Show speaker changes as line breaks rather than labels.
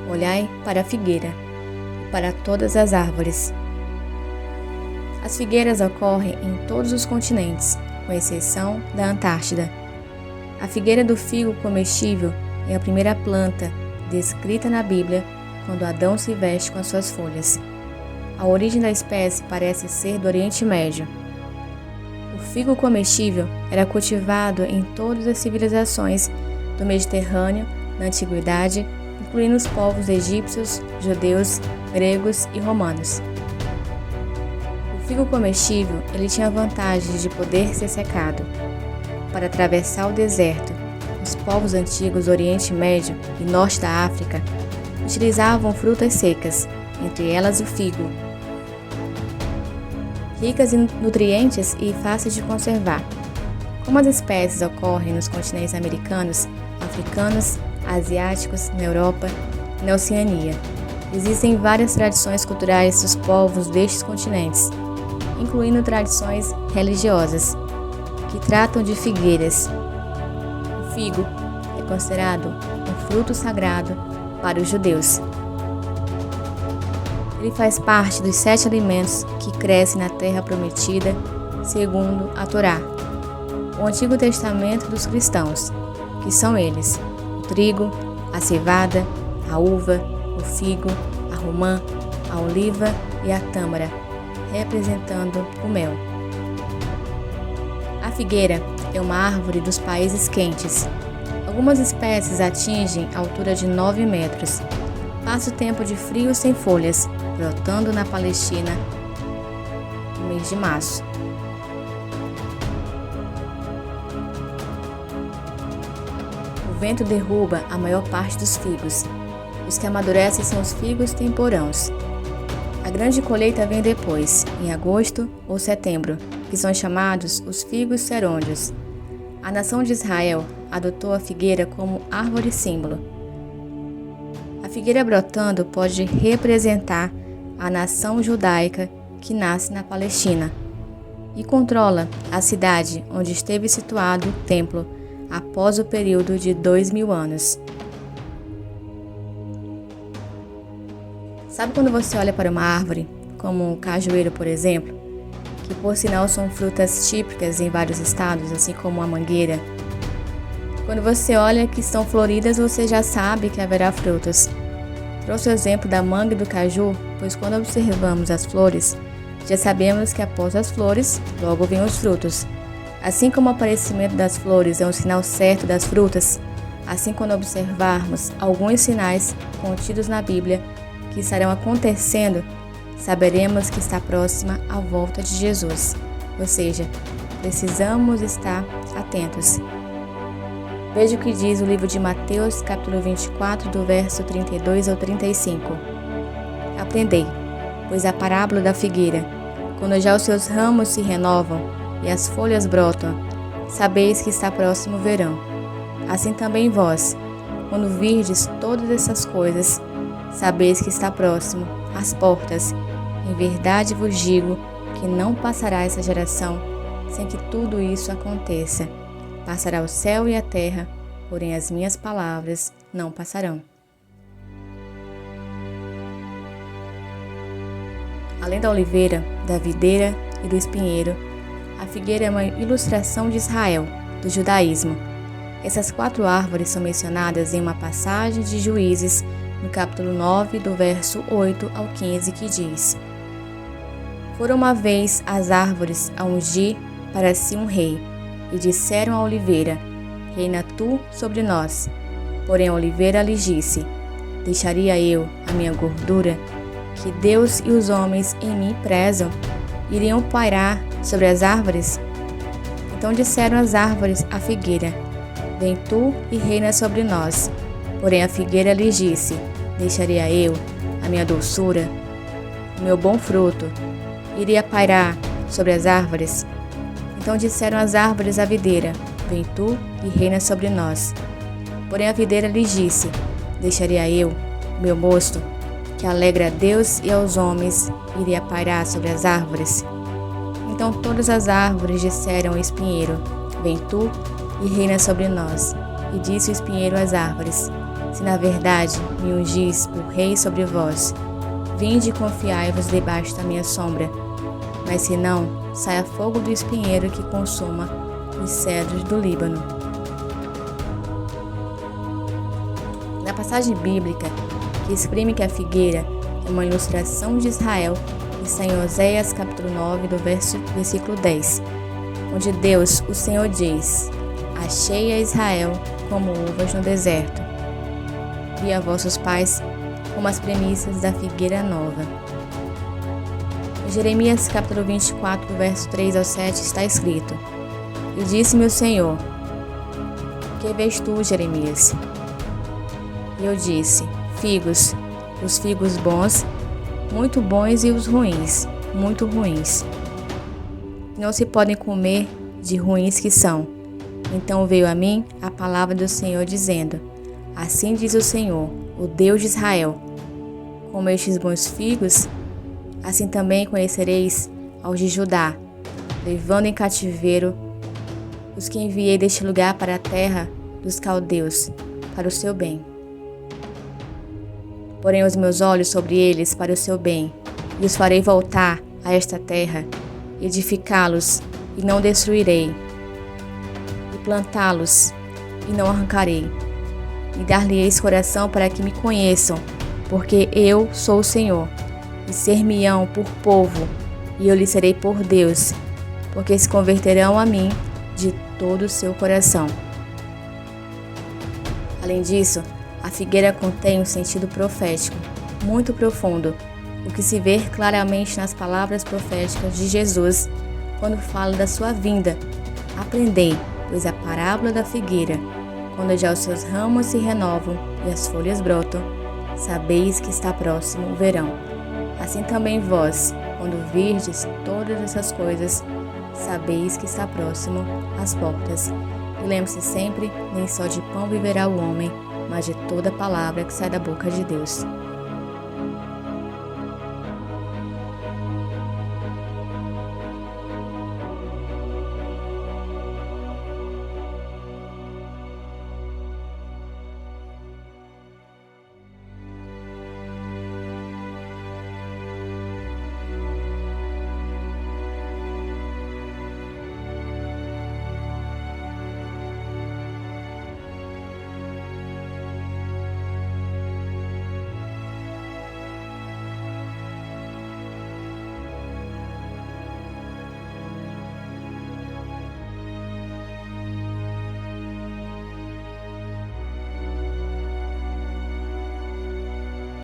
Olhai para a figueira e para todas as árvores. As figueiras ocorrem em todos os continentes, com exceção da Antártida. A figueira do figo comestível é a primeira planta descrita na Bíblia quando Adão se veste com as suas folhas. A origem da espécie parece ser do Oriente Médio. O figo comestível era cultivado em todas as civilizações do Mediterrâneo na Antiguidade, incluindo os povos egípcios, judeus, gregos e romanos. O figo comestível ele tinha a vantagem de poder ser secado. Para atravessar o deserto, os povos antigos do Oriente Médio e Norte da África utilizavam frutas secas, entre elas o figo, ricas em nutrientes e fáceis de conservar. Como as espécies ocorrem nos continentes americanos, africanos, asiáticos, na Europa e na Oceania, existem várias tradições culturais dos povos destes continentes, incluindo tradições religiosas, que tratam de figueiras. O figo é considerado um fruto sagrado para os judeus. Ele faz parte dos 7 alimentos que crescem na terra prometida, segundo a Torá, o Antigo Testamento dos cristãos, que são eles: o trigo, a cevada, a uva, o figo, a romã, a oliva e a tâmara, representando o mel. A figueira é uma árvore dos países quentes. Algumas espécies atingem a altura de 9 metros. Passa o tempo de frio sem folhas, brotando na Palestina no mês de março. O vento derruba a maior parte dos figos. Os que amadurecem são os figos temporãos. A grande colheita vem depois, em agosto ou setembro, que são chamados os figos cerôndios. A nação de Israel adotou a figueira como árvore símbolo. A figueira brotando pode representar a nação judaica que nasce na Palestina e controla a cidade onde esteve situado o templo após o período de 2000 anos. Sabe quando você olha para uma árvore, como o cajueiro, por exemplo, que por sinal são frutas típicas em vários estados, assim como a mangueira? Quando você olha que estão floridas, você já sabe que haverá frutos. Trouxe o exemplo da manga e do caju, pois quando observamos as flores, já sabemos que após as flores, logo vêm os frutos. Assim como o aparecimento das flores é um sinal certo das frutas, assim quando observarmos alguns sinais contidos na Bíblia que estarão acontecendo, saberemos que está próxima a volta de Jesus, ou seja, precisamos estar atentos. Veja o que diz o livro de Mateus, capítulo 24, do verso 32 ao 35. Aprendei, pois a parábola da figueira, quando já os seus ramos se renovam e as folhas brotam, sabeis que está próximo o verão. Assim também vós, quando virdes todas essas coisas, sabeis que está próximo às portas. Em verdade vos digo que não passará essa geração sem que tudo isso aconteça. Passará o céu e a terra, porém as minhas palavras não passarão. Além da oliveira, da videira e do espinheiro, a figueira é uma ilustração de Israel, do judaísmo. Essas 4 árvores são mencionadas em uma passagem de Juízes, no capítulo 9, do verso 8 ao 15, que diz: Foram uma vez as árvores a ungir para si um rei, e disseram à oliveira: Reina tu sobre nós. Porém a oliveira lhes disse: Deixaria eu a minha gordura, que Deus e os homens em mim prezam, iriam pairar sobre as árvores? Então disseram as árvores à figueira: Vem tu e reina sobre nós. Porém a figueira lhes disse: Deixaria eu a minha doçura, o meu bom fruto, iria pairar sobre as árvores? Então disseram as árvores à videira: Vem tu e reina sobre nós. Porém a videira lhes disse: Deixaria eu o meu mosto, que alegra a Deus e aos homens, iria pairar sobre as árvores? Então todas as árvores disseram ao espinheiro: Vem tu e reina sobre nós. E disse o espinheiro às árvores: Se na verdade me ungis por rei sobre vós, vinde e confiai-vos debaixo da minha sombra. Mas se não, saia fogo do espinheiro que consuma os cedros do Líbano. Na passagem bíblica que exprime que a figueira é uma ilustração de Israel, está em Oséias capítulo 9, do versículo 10, onde Deus, o Senhor, diz: Achei a Israel como uvas no deserto, vi a vossos pais como as premissas da figueira nova. Em Jeremias capítulo 24, do verso 3 ao 7, está escrito: E disse-me o Senhor: Que vês tu, Jeremias? E eu disse: Figos, os figos bons, muito bons, e os ruins, muito ruins. Não se podem comer de ruins que são. Então veio a mim a palavra do Senhor, dizendo: Assim diz o Senhor, o Deus de Israel: Como estes bons figos, assim também conhecereis aos de Judá, levando em cativeiro os que enviei deste lugar para a terra dos caldeus, para o seu bem. Porém os meus olhos sobre eles para o seu bem, e os farei voltar a esta terra, edificá-los, e não destruirei, e plantá-los, e não arrancarei, e dar-lhes coração para que me conheçam, porque eu sou o Senhor, e ser-me-ão por povo, e eu lhes serei por Deus, porque se converterão a mim de todo o seu coração. Além disso, a figueira contém um sentido profético muito profundo, o que se vê claramente nas palavras proféticas de Jesus quando fala da sua vinda. Aprendei, pois a parábola da figueira, quando já os seus ramos se renovam e as folhas brotam, sabeis que está próximo o verão. Assim também vós, quando virdes todas essas coisas, sabeis que está próximo às portas. E lembre-se sempre, nem só de pão viverá o homem, mas de toda palavra que sai da boca de Deus.